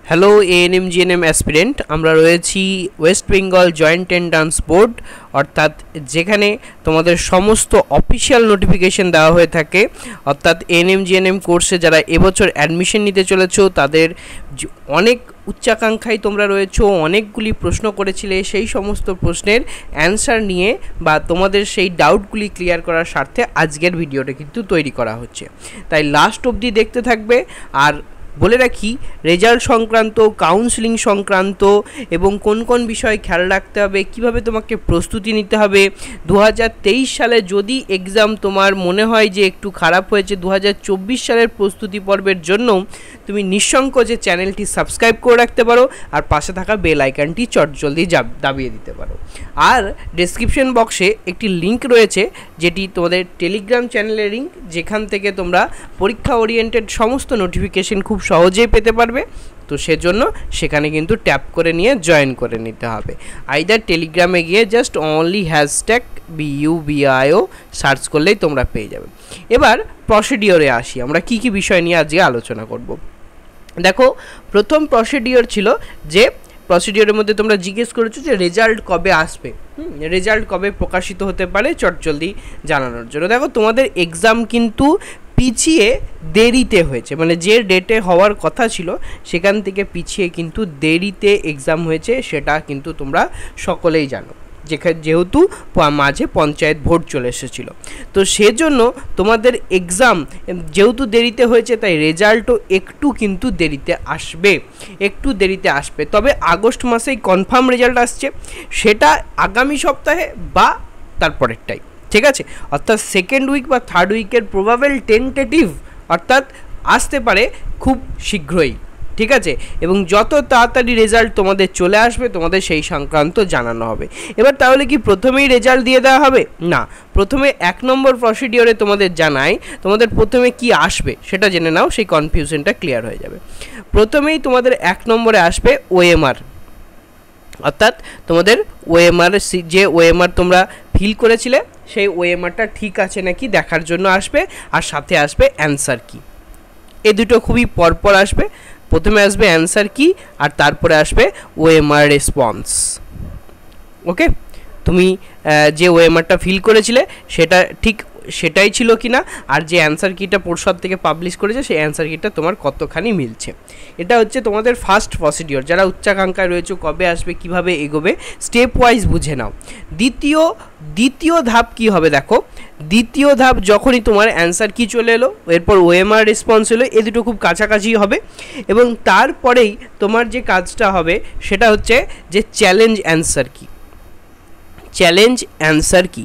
Hello ANM GNM aspirant, আমরা রয়েছি West Bengal joint entrance board, অর্থাৎ যেখানে তোমাদের সমস্ত অফিসিয়াল নোটিফিকেশন দেওয়া হয়ে থাকে। অর্থাৎ এএনএম জিএনএম কোর্সে যারা এবছর অ্যাডমিশন নিতে চলেছো তাদের অনেক উচ্চাকাঙ্ক্ষায় তোমরা রয়েছো, অনেকগুলি প্রশ্ন করেছিলে, সেই সমস্ত প্রশ্নের অ্যান্সার নিয়ে বা তোমাদের সেই ডাউটগুলি ক্লিয়ার করার স্বার্থে আজকের ভিডিওটা কিন্তু তৈরি করা হচ্ছে। তাই লাস্ট অবধি দেখতে থাকবে। আর বলে রাখি, রেজাল্ট সংক্রান্ত, কাউন্সেলিং সংক্রান্ত এবং কোন কোন বিষয়ে খেয়াল রাখতে হবে, কিভাবে তোমাকে প্রস্তুতি নিতে হবে, 2023 সালে যদি এক্সাম তোমার মনে হয় যে একটু খারাপ হয়েছে, 2024 সালের প্রস্তুতি পর্বের জন্য তুমি নিঃসংকোচে চ্যানেলটি সাবস্ক্রাইব করে রাখতে পারো আর পাশে থাকা বেল আইকনটি চটজলদি দাবিয়ে দিতে পারো। আর ডেসক্রিপশন বক্সে একটি লিঙ্ক রয়েছে যেটি তোমাদের টেলিগ্রাম চ্যানেলের লিঙ্ক, যেখান থেকে তোমরা পরীক্ষা ওরিয়েন্টেড সমস্ত নোটিফিকেশন খুব সহজেই পেতে পারবে। তো সেজন্য সেখানে কিন্তু ট্যাপ করে নিয়ে জয়েন করে নিতে হবে। আইদার টেলিগ্রামে গিয়ে just only hashtag BUBIO search করলেই তোমরা পেয়ে যাবে। এবার প্রসিডিওরে আসি, আমরা কি কি বিষয় নিয়ে আজকে আলোচনা করব। দেখো, প্রথম প্রসিডিওর ছিল যে প্রসিডিওরের মধ্যে তোমরা জিজ্ঞেস করেছো যে রেজাল্ট কবে আসবে, রেজাল্ট কবে প্রকাশিত হতে পারে চটজলদি জানানোর জন্য। দেখো, তোমাদের এক্সাম কিন্তু পিছিয়ে দেরিতে হয়েছে, মানে যে ডেটে হওয়ার কথা ছিল সেখান থেকে পিছিয়ে কিন্তু দেরিতে এক্সাম হয়েছে, সেটা কিন্তু তোমরা সকলেই জানো, যেহেতু মাঝে পঞ্চায়েত ভোট চলে এসেছিল। তো সেজন্য তোমাদের এক্সাম যেহেতু দেরিতে হয়েছে, তাই রেজাল্টও একটু কিন্তু দেরিতে আসবে, তবে আগস্ট মাসেই কনফার্ম রেজাল্ট আসছে, সেটা আগামী সপ্তাহে বা তারপরেরটাই, ঠিক আছে। অর্থাৎ সেকেন্ড উইক বা থার্ড উইকের প্রবাবেল টেন্টেটিভ, অর্থাৎ আসতে পারে খুব শীঘ্রই, ঠিক আছে। এবং যত তাড়াতাড়ি রেজাল্ট তোমাদের চলে আসবে তোমাদের সেই সংক্রান্ত জানানো হবে। এবার তাহলে কি প্রথমেই রেজাল্ট দিয়ে দেওয়া হবে? না, প্রথমে 1 নম্বর প্রসিডিওরে তোমাদের জানাই, তোমাদের প্রথমে কি আসবে সেটা জেনে নাও, সেই কনফিউশনটা ক্লিয়ার হয়ে যাবে। প্রথমেই তোমাদের 1 নম্বরে আসবে ওএমআর, অর্থাৎ তোমাদের ওএমআর, যে ওএমআর তোমরা ফিল করেছিলে সেই ওএমআরটা ঠিক আছে নাকি দেখার জন্য আসবে, আর সাথে আসবে অ্যান্সার কি। এই দুটো খুবই পরপর আসবে, প্রথমে আসবে অ্যান্সার কি আর তারপরে আসবে ওএমআর রেসপন্স। ওকে, তুমি যে ওএমআরটা ফিল করেছিলে সেটা ঠিক সেটাই ছিল কি না, আর যে অ্যান্সার কিটা পর্ষদ থেকে পাবলিশ করেছে সেই অ্যান্সার কিটা তোমার কতখানি মিলছে। এটা হচ্ছে তোমাদের ফার্স্ট প্রসিডিওর। যারা উচ্চাকাঙ্ক্ষায় রয়েছে কবে আসবে, কিভাবে এগোবে, স্টেপ ওয়াইজ বুঝে নাও। দ্বিতীয় ধাপ কি হবে? দেখো, দ্বিতীয় ধাপ যখনই তোমার অ্যান্সার কি চলে এলো, এরপর ওএমআর রেসপন্স এলো, এ দুটো খুব কাছাকাছি হবে, এবং তারপরেই তোমার যে কাজটা হবে সেটা হচ্ছে যে চ্যালেঞ্জ অ্যান্সার কি। চ্যালেঞ্জ অ্যান্সার কি,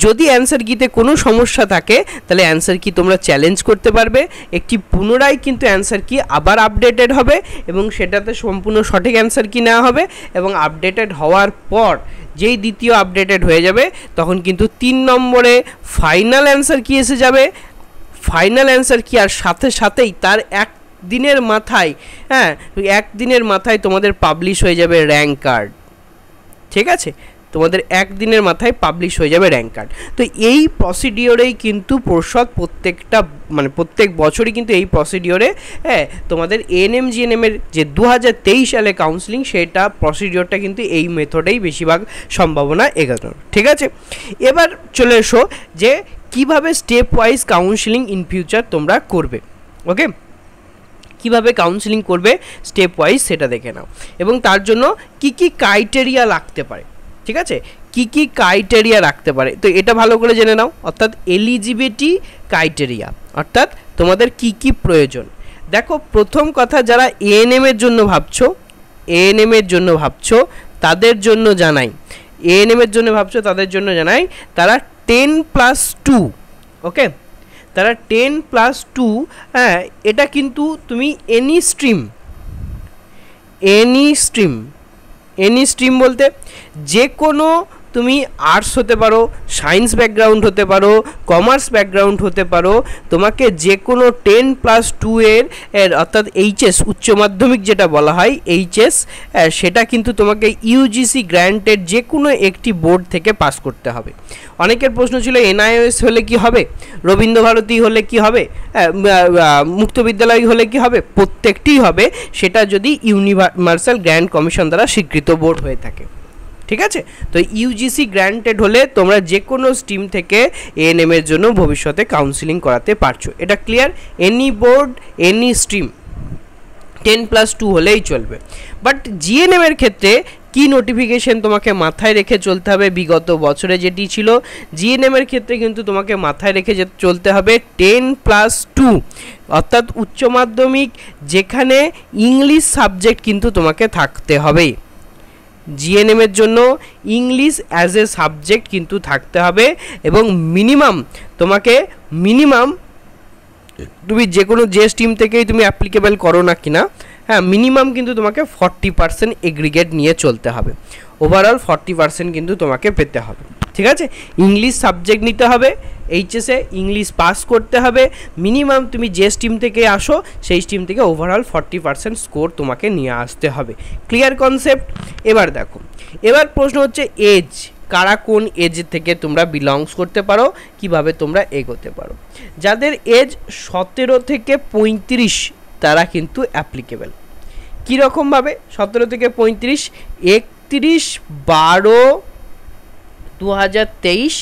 যদি অ্যান্সার কিতে কোনো সমস্যা থাকে তাহলে অ্যান্সার কি তোমরা চ্যালেঞ্জ করতে পারবে, একটি পুনরায় কিন্তু অ্যান্সার কি আবার আপডেটেড হবে এবং সেটাতে সম্পূর্ণ সঠিক অ্যান্সার কি নেওয়া হবে, এবং আপডেটেড হওয়ার পর যেই দ্বিতীয় আপডেটেড হয়ে যাবে তখন কিন্তু 3 নম্বরে ফাইনাল অ্যান্সার কি এসে যাবে। ফাইনাল অ্যান্সার কি আর সাথে সাথেই তার একদিনের মাথায় তোমাদের পাবলিশ হয়ে যাবে র্যাঙ্ক কার্ড, ঠিক আছে। তোমাদের একদিনের মাথায় পাবলিশ হয়ে যাবে র্যাঙ্ক কার্ড। তো এই প্রসিডিওরেই কিন্তু পর্ষদ প্রত্যেক বছরই কিন্তু এই প্রসিডিওরে তোমাদের এএনএম জিএনএমের যে 2023 সালে কাউন্সেলিং, সেটা প্রসিডিওরটা কিন্তু এই মেথডেই বেশিরভাগ সম্ভাবনা এগোনোর, ঠিক আছে। এবার চলে এসো যে কিভাবে step wise counselling in future তোমরা করবে। ওকে, কিভাবে কাউন্সেলিং করবে স্টেপ ওয়াইজ সেটা দেখে নাও, এবং তার জন্য কি কি ক্রাইটেরিয়া লাগতে পারে, ঠিক আছে, কি কি ক্রাইটেরিয়া রাখতে পারে, তো এটা ভালো করে জেনে নাও। অর্থাৎ এলিজিবিলিটি ক্রাইটেরিয়া, অর্থাৎ তোমাদের কি কি প্রয়োজন। দেখো, প্রথম কথা, যারা এএনএম এর জন্য ভাবছো তাদের জন্য জানাই, তারা 10+2, ওকে, তারা 10+2, হ্যাঁ, এটা কিন্তু তুমি এনি স্ট্রিম বলতে যে কোনো তুমি আর্টস হতে পারো, সায়েন্স ব্যাকগ্রাউন্ড হতে পারো, কমার্স ব্যাকগ্রাউন্ড হতে পারো, তোমাকে যে কোনো 10+2 এর অর্থাৎ এইচএস উচ্চ মাধ্যমিক যেটা বলা হয় এইচএস, সেটা কিন্তু তোমাকে ইউজিসি গ্র্যান্টেড যে কোনো একটি বোর্ড থেকে পাস করতে হবে। অনেকের প্রশ্ন ছিল এনআইওএস হলে কি হবে, রবীন্দ্রভারতী হলে কি হবে, মুক্ত বিদ্যালয় হলে কি হবে, প্রত্যেকটিই হবে সেটা যদি ইউনিভার্সাল গ্র্যান্ট কমিশন দ্বারা স্বীকৃত বোর্ড হয়ে থাকে। ঠিক আছে, তো ইউজিসি গ্র্যান্টেড হলে তোমরা যে কোনো স্ট্রিম থেকে এএনএম এর জন্য ভবিষ্যতে কাউন্সিলিং করাতে পারছো। এটা clear? Any board any stream 10+2 হলেই চলবে। বাট জিএনএম এর ক্ষেত্রে কি নোটিফিকেশন তোমাকে মাথায় রেখে চলতে হবে, বিগত বছরে যেটি ছিল জিএনএম এর ক্ষেত্রে কিন্তু তোমাকে মাথায় রেখে চলতে হবে 10+2 অর্থাৎ উচ্চ মাধ্যমিক যেখানে ইংলিশ সাবজেক্ট কিন্তু তোমাকে থাকতে হবে। জিএনএম এর জন্য ইংলিশ অ্যাজ এ সাবজেক্ট কিন্তু থাকতে হবে এবং তোমাকে মিনিমাম তুমি যে কোনো যে স্ট্রিম থেকেই তুমি অ্যাপ্লিকেবল করো না কিনা, হ্যাঁ মিনিমাম কিন্তু তোমাকে 40% এগ্রিগেট নিয়ে চলতে হবে, ওভারঅল 40% কিন্তু তোমাকে পেতে হবে। ঠিক আছে, ইংলিশ সাবজেক্ট নিতে হবে, এইচএসে ইংলিশ পাস করতে হবে, মিনিমাম তুমি যে স্ট্রিম থেকে আসো সেই স্ট্রিম থেকে ওভারঅল 40% স্কোর তোমাকে নিয়ে আসতে হবে। Clear concept? এবার দেখো, এবার প্রশ্ন হচ্ছে এজ, কারা কোন এজ থেকে তোমরা বিলংস করতে পারো, কিভাবে তোমরা এগোতে পারো। যাদের এজ 17 থেকে 35 তারা কিন্তু অ্যাপ্লিকেবল। কীরকমভাবে 17 থেকে 35? 31/12/2023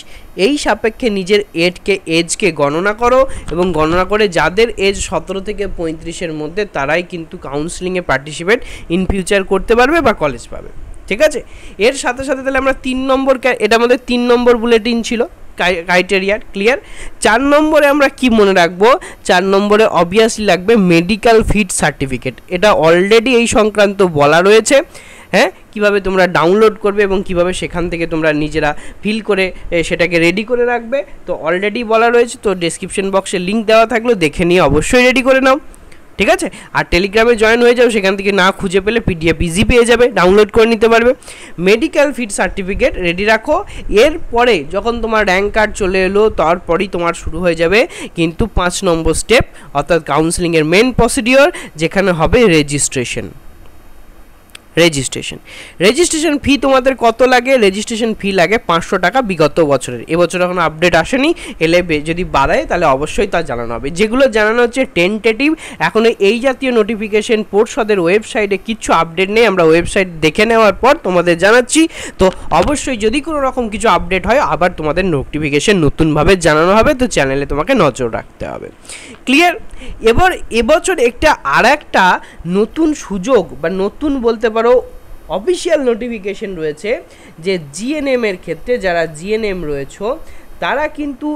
এই সাপেক্ষে নিজের এজকে গণনা করো এবং গণনা করে যাদের এজ 17 থেকে 35-এর মধ্যে তারাই কিন্তু কাউন্সিলিংয়ে পার্টিসিপেট ইন ফিউচার করতে পারবে বা কলেজ পাবে। ঠিক আছে, এর সাথে সাথে তাহলে আমরা 3 নম্বর, এটা আমাদের 3 নম্বর বুলেটিন ছিল ক্রাইটেরিয়া। ক্লিয়ার? 4 নম্বরে আমরা কি মনে রাখবো? 4 নম্বরে অবভিয়াসলি লাগবে মেডিকেল ফিট সার্টিফিকেট। এটা অলরেডি এই সংক্রান্ত বলা রয়েছে, হ্যাঁ, কিভাবে তোমরা ডাউনলোড করবে এবং কিভাবে সেখান থেকে তোমরা নিজেরা ফিল করে সেটাকে রেডি করে রাখবে, তো অলরেডি বলা রয়েছে। তো ডেসক্রিপশন বক্সে লিঙ্ক দেওয়া থাকলো, দেখে নিয়ে অবশ্যই রেডি করে নাও। ঠিক আছে, আর টেলিগ্রামে জয়েন হয়ে যাও, সেখান থেকে না খুঁজে পেলে পিডিএফ ইজি পেয়ে যাবে, ডাউনলোড করে নিতে পারবে। মেডিকেল ফিট সার্টিফিকেট রেডি রাখো। এরপরে যখন তোমার র্যাঙ্ক কার্ড চলে এলো তারপরেই তোমার শুরু হয়ে যাবে কিন্তু 5 নম্বর স্টেপ, অর্থাৎ কাউন্সিলিংয়ের মেন প্রসিডিওর, যেখানে হবে রেজিস্ট্রেশন। রেজিস্ট্রেশন ফি তোমাদের কত লাগে? রেজিস্ট্রেশন ফি লাগে 500 টাকা বিগত বছরের। এবছর এখনো আপডেট আসেনি, এলে যদি বাড়ায় তাহলে অবশ্যই তা জানানো হবে। যেগুলো জানানো হচ্ছে টেন্টেটিভ, এখনো এই জাতীয় নোটিফিকেশন পর্ষদের ওয়েবসাইটে কিচ্ছু আপডেট নেই, আমরা ওয়েবসাইট দেখে নেওয়ার পর তোমাদের জানাচ্ছি। তো অবশ্যই যদি কোনো রকম কিছু আপডেট হয় আবার তোমাদের নোটিফিকেশন নতুনভাবে জানানো হবে, তো চ্যানেলে তোমাকে নজর রাখতে হবে। ক্লিয়ার? এবার এবছর আরেকটা নতুন সুযোগ বা নতুন বলতে পারো অফিসিয়াল নোটিফিকেশন রয়েছে যে জিএনএম এর ক্ষেত্রে যারা জিএনএম রয়েছে তারা কিন্তু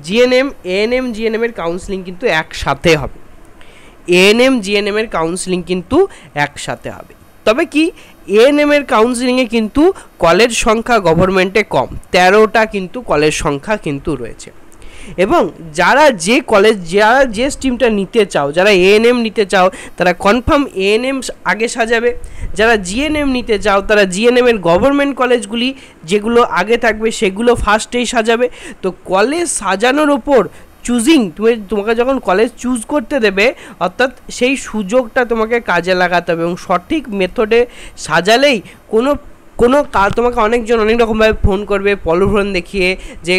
জিএনএম এএনএম জিএনএম এর কাউন্সিলিং কিন্তু একসাথে হবে। এএনএম জিএনএম এর কাউন্সিলিং কিন্তু একসাথে হবে। তবে কি এএনএম এর কাউন্সিলিংয়ে কিন্তু কলেজ সংখ্যা গভর্নমেন্টে কম, 13টা কিন্তু কলেজ সংখ্যা কিন্তু রয়েছে। এবং যারা যে স্ট্রিমটা নিতে চাও, যারা এএনএম নিতে চাও তারা কনফার্ম এএনএম আগে সাজাবে, যারা জিএনএম নিতে চাও তারা জিএনএম এর গভর্নমেন্ট কলেজগুলি যেগুলো আগে থাকবে সেগুলো ফার্স্টেই সাজাবে। তো কলেজ সাজানোর ওপর তোমাকে যখন কলেজ চুজ করতে দেবে, অর্থাৎ সেই সুযোগটা তোমাকে কাজে লাগাতে হবে এবং সঠিক মেথডে সাজালেই তোমাকে অনেকজন অনেক রকমভাবে ফোন করবে, প্রলোভন দেখিয়ে যে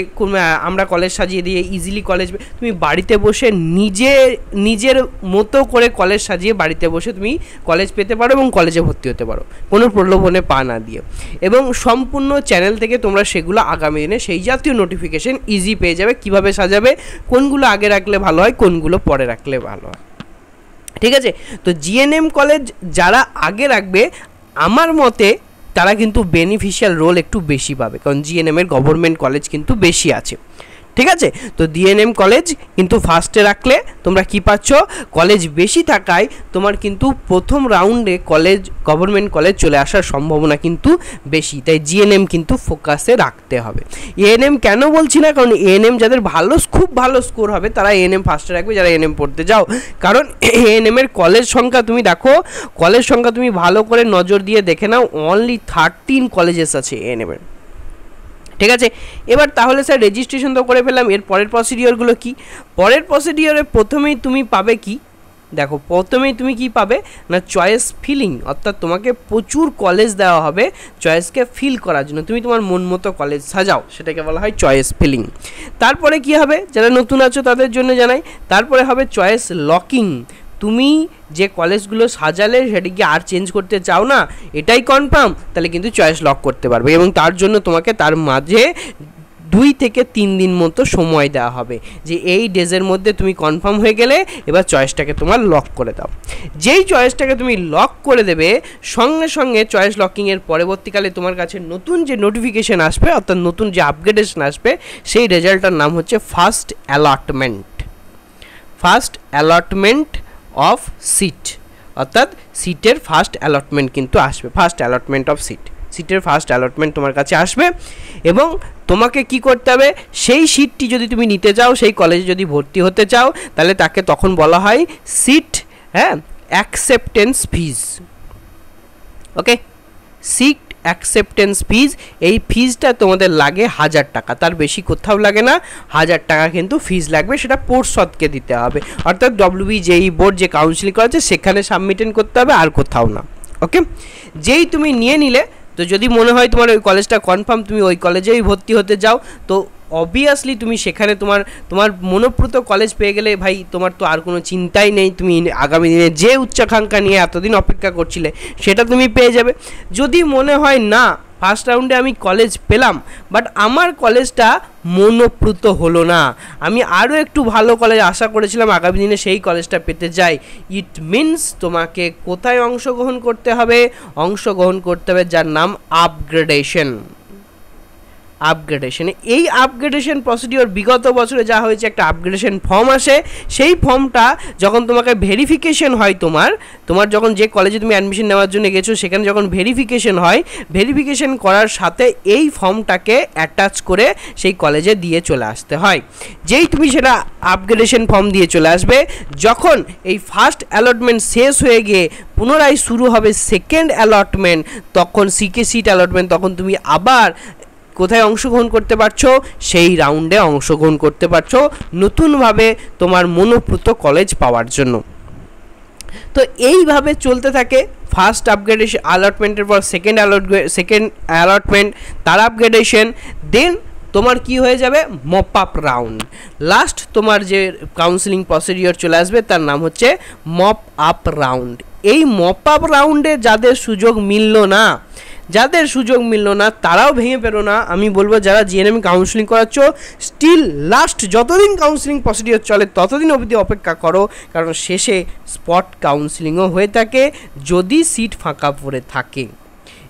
আমরা কলেজ সাজিয়ে দিয়ে ইজিলি কলেজ, তুমি বাড়িতে বসে নিজের মতো করে কলেজ সাজিয়ে বাড়িতে বসে তুমি কলেজ পেতে পারো এবং কলেজে ভর্তি হতে পারো কোনো প্রলোভনে পা না দিয়ে। এবং সম্পূর্ণ চ্যানেল থেকে তোমরা সেগুলো আগামী দিনে সেই জাতীয় নোটিফিকেশন ইজি পেয়ে যাবে, কিভাবে সাজাবে, কোনগুলো আগে রাখলে ভালো হয়, কোনগুলো পরে রাখলে ভালো হয়। ঠিক আছে, তো জিএনএম কলেজ যারা আগে রাখবে আমার মতে তারা কিন্তু বেনিফিশিয়াল রোল একটু বেশি পাবে, কারণ জিএনএম এর গভর্নমেন্ট কলেজ কিন্তু বেশি আছে। ঠিক আছে, তো জিএনএম কলেজ কিন্তু ফার্স্টে রাখলে তোমরা কি পাচ্ছ, কলেজ বেশি থাকায় তোমার কিন্তু প্রথম রাউন্ডে গভর্নমেন্ট কলেজ চলে আসার সম্ভাবনা কিন্তু বেশি, তাই জিএনএম কিন্তু ফোকাসে রাখতে হবে। এএনএম কেন বলছি না, কারণ এএনএম যাদের খুব ভালো স্কোর হবে তারা এএনএম ফার্স্টে রাখবে, যারা এএনএম পড়তে যাও। কারণ এএনএম এর কলেজ সংখ্যা তুমি দেখো, কলেজ সংখ্যা তুমি ভালো করে নজর দিয়ে দেখে নাও, অনলি 13 কলেজেস আছে এএনএম এর। ঠিক আছে। এবার তাহলে স্যার রেজিস্ট্রেশন তো করে ফেললাম, এর পরের প্রসিডিওরগুলো কি? পরের প্রসিডিওরে প্রথমেই তুমি পাবে কি, দেখো প্রথমেই তুমি কি পাবে না চয়েস ফিলিং, অর্থাৎ তোমাকে প্রচুর কলেজ দেওয়া হবে চয়েসকে ফিল করার জন্য, তুমি তোমার মন মতো কলেজ সাজাও, সেটাকে বলা হয় চয়েস ফিলিং। তারপরে কি হবে, যারা নতুন আছো তাদের জন্য জানাই, তারপরে হবে চয়েস লকিং। তুমি যে কলেজগুলো সাজালে সেটা কি আর চেঞ্জ করতে চাও না, এটাই কনফার্ম, তাহলে কিন্তু চয়েস লক করতে পারবে, এবং তার জন্য তোমাকে তার মাঝে 2 থেকে 3 দিন মতো সময় দেওয়া হবে, যে এই ডেজের মধ্যে তুমি কনফার্ম হয়ে গেলে এবার চয়েসটাকে তোমার লক করে দাও। যেই চয়েসটাকে তুমি লক করে দেবে, সঙ্গে সঙ্গে চয়েস লকিংয়ের পরবর্তীকালে তোমার কাছে নতুন যে নোটিফিকেশান আসবে, অর্থাৎ নতুন যে আপগ্রেডেশন আসবে, সেই রেজাল্টটার নাম হচ্ছে first allotment. First allotment of seat, অর্থাৎ সিটের ফার্স্ট অ্যালটমেন্ট কিন্তু আসবে, ফার্স্ট অ্যালটমেন্ট অফ সিটের ফার্স্ট অ্যালটমেন্ট তোমার কাছে আসবে। এবং তোমাকে কি করতে হবে, সেই সিটটি যদি তুমি নিতে চাও, সেই কলেজে যদি ভর্তি হতে চাও, তাহলে তাকে তখন বলা হয় সিট অ্যাকসেপ্টেন্স ফিজ। ওকে, সিট অ্যাকসেপ্টেন্স ফিজ, এই ফিজটা তোমাদের লাগে 1000 টাকা, তার বেশি কোথাও লাগে না, 1000 টাকা কিন্তু ফিজ লাগবে, সেটা পর্ষদকে দিতে হবে, অর্থাৎ WBJEE বোর্ড যে কাউন্সিলিং করেছে সেখানে সাবমিটেন করতে হবে, আর কোথাও না। ওকে, যেই তুমি নিয়ে নিলে, তো যদি মনে হয় তোমার ওই কলেজটা কনফার্ম, তুমি ওই কলেজেই ভর্তি হতে যাও, তো অবভিয়াসলি তুমি সেখানে তোমার মনোপ্রত কলেজ পেয়ে গেলে ভাই তোমার তো আর কোনো চিন্তাই নেই, তুমি আগামী দিনে যে উচ্চাকাঙ্ক্ষা নিয়ে এতদিন অপেক্ষা করছিলে সেটা তুমি পেয়ে যাবে। যদি মনে হয় না ফার্স্ট রাউন্ডে আমি কলেজ পেলাম, বাট আমার কলেজটা মনোপ্রত হলো না, আমি আরও একটু ভালো কলেজ আশা করেছিলাম আগামী দিনে সেই কলেজটা পেতে যাই, ইট মিনস তোমাকে কোথায় অংশগ্রহণ করতে হবে, অংশগ্রহণ করতে হবে যার নাম আপগ্রেডেশন। এই আপগ্রেডেশন প্রসিডিওর বিগত বছরে যা হয়েছে, একটা আপগ্রেডেশন ফর্ম আসে, সেই ফর্মটা যখন তোমাকে ভেরিফিকেশন হয়, তোমার যখন যে কলেজে তুমি অ্যাডমিশন নেওয়ার জন্য গেছো সেখানে যখন ভেরিফিকেশন হয়, ভেরিফিকেশন করার সাথে এই ফর্মটাকে অ্যাটাচ করে সেই কলেজে দিয়ে চলে আসতে হয়। যেই তুমি সেটা আপগ্রেডেশন ফর্ম দিয়ে চলে আসবে, যখন এই ফার্স্ট অ্যালটমেন্ট শেষ হয়ে গিয়ে পুনরায় শুরু হবে সেকেন্ড অ্যালটমেন্ট, তখন সিট অ্যালটমেন্ট, তখন তুমি আবার কোথায় অংশগ্রহণ করতে পারছো, সেই রাউন্ডে অংশগ্রহণ করতে পারছো নতুনভাবে তোমার মনোপ্রত কলেজ পাওয়ার জন্য। তো এইভাবে চলতে থাকে, ফার্স্ট আপগ্রেডেশন অ্যালটমেন্টের পর সেকেন্ড অ্যালটমেন্ট, তার আপগ্রেডেশন, দেন তোমার কি হয়ে যাবে মপ আপ রাউন্ড, লাস্ট তোমার যে কাউন্সিলিং প্রসিডিওর চলে আসবে তার নাম হচ্ছে মপ আপ রাউন্ড। এই মপ আপ রাউন্ডে যাদের সুযোগ মিলল না তারাও ভেঙে পেরো না, আমি বলবো যারা জিএনএম কাউন্সিলিং করাচ্ছ স্টিল লাস্ট যতদিন কাউন্সিলিং প্রসিডিওর চলে ততদিন অবধি অপেক্ষা করো, কারণ শেষে স্পট কাউন্সিলিংও হয়ে থাকে যদি সিট ফাঁকা পড়ে থাকে,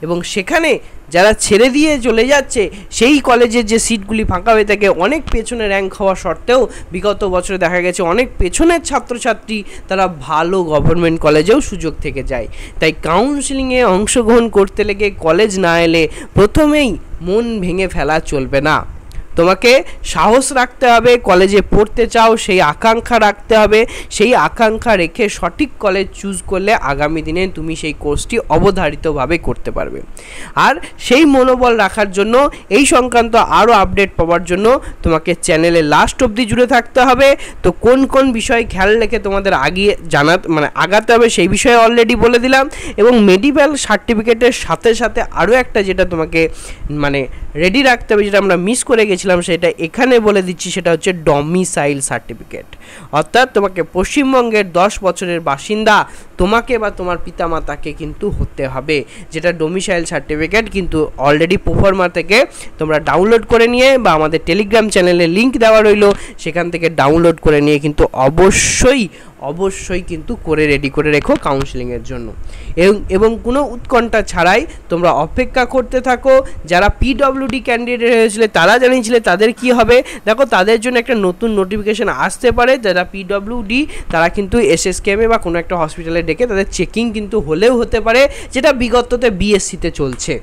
এবং সেখানে যারা ছেড়ে দিয়ে চলে যাচ্ছে সেই কলেজের যে সিটগুলি ফাঁকা হয়ে থাকে, অনেক পেছনে র্যাঙ্ক হওয়া সত্ত্বেও বিগত বছরে দেখা গেছে অনেক পেছনের ছাত্রছাত্রী তারা ভালো গভর্নমেন্ট কলেজেও সুযোগ থেকে যায়। তাই কাউন্সিলিংয়ে অংশগ্রহণ করতে লেগে কলেজ না এলে প্রথমেই মন ভেঙে ফেলা চলবে না, তোমাকে সাহস রাখতে হবে, কলেজে পড়তে চাও সেই আকাঙ্ক্ষা রাখতে হবে, সেই আকাঙ্ক্ষা রেখে সঠিক কলেজ চুজ করলে আগামী দিনে তুমি সেই কোর্সটি অবধারিতভাবে করতে পারবে। আর সেই মনোবল রাখার জন্য এই সংক্রান্ত আরও আপডেট পাওয়ার জন্য তোমাকে চ্যানেলে লাস্ট অবধি জুড়ে থাকতে হবে। তো কোন কোন বিষয় খেয়াল রেখে তোমাদের আগাতে হবে সেই বিষয়ে অলরেডি বলে দিলাম, এবং মেডিকেল সার্টিফিকেটের সাথে সাথে আরও একটা যেটা তোমাকে রেডি রাখতে হবে, যেটা আমরা মিস করে গেছি সেটা এখানে বলে দিচ্ছি, সেটা হচ্ছে ডমিসাইল সার্টিফিকেট, অর্থাৎ তোমাকে পশ্চিমবঙ্গের 10 বছরের বাসিন্দা তোমাকে বা তোমার পিতামাতাকে কিন্তু হতে হবে, যেটা ডমিসাইল সার্টিফিকেট কিন্তু অলরেডি প্রোফর্মা থেকে তোমরা ডাউনলোড করে নিয়ে বা আমাদের টেলিগ্রাম চ্যানেলে লিঙ্ক দেওয়া রইল, সেখান থেকে ডাউনলোড করে নিয়ে কিন্তু অবশ্যই কিন্তু করে রেডি করে রেখো কাউন্সিলিংয়ের জন্য, এবং কোনো উৎকণ্ঠা ছাড়াই তোমরা অপেক্ষা করতে থাকো। যারা পিডব্লিউডি ক্যান্ডিডেট হয়েছিল তারা জানিয়েছিলে তাদের কি হবে, দেখো তাদের জন্য একটা নতুন নোটিফিকেশান আসতে পারে, যারা পিডব্লিউডি তারা কিন্তু SSKM বা কোনো একটা হসপিটালে ডেকে তাদের চেকিং কিন্তু হলেও হতে পারে, যেটা বিগততে বিএসসিতে চলছে।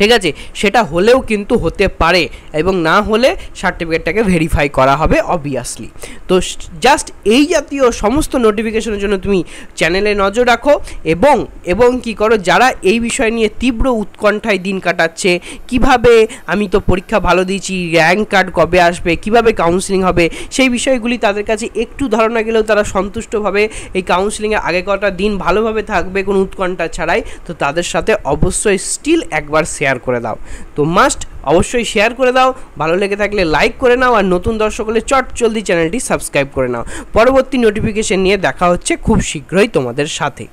ঠিক আছে, সেটা হলেও কিন্তু হতে পারে, এবং না হলে সার্টিফিকেটটাকে ভেরিফাই করা হবে অবভিয়াসলি। তো জাস্ট এই জাতীয় সমস্ত নোটিফিকেশনের জন্য তুমি চ্যানেলে নজর রাখো, এবং কি করো, যারা এই বিষয় নিয়ে তীব্র উৎকণ্ঠায় দিন কাটাচ্ছে, কিভাবে আমি তো পরীক্ষা ভালো দিয়েছি, র্যাঙ্ক কার্ড কবে আসবে, কিভাবে কাউন্সিলিং হবে, সেই বিষয়গুলি তাদের কাছে একটু ধারণা গেলেও তারা সন্তুষ্টভাবে এই কাউন্সিলিংয়ে আগে কটা দিন ভালোভাবে থাকবে কোনো উৎকণ্ঠা ছাড়াই। তো তাদের সাথে অবশ্যই স্টিল একবার শেয়ার করে দাও। তো মাস্ট অবশ্যই শেয়ার করে দাও, ভালো লেগে থাকলে লাইক করে নাও, আর নতুন দর্শক হলে চট জলদি চ্যানেলটি সাবস্ক্রাইব করে নাও। পরবর্তী নোটিফিকেশন নিয়ে দেখা হচ্ছে খুব শীঘ্রই তোমাদের সাথে।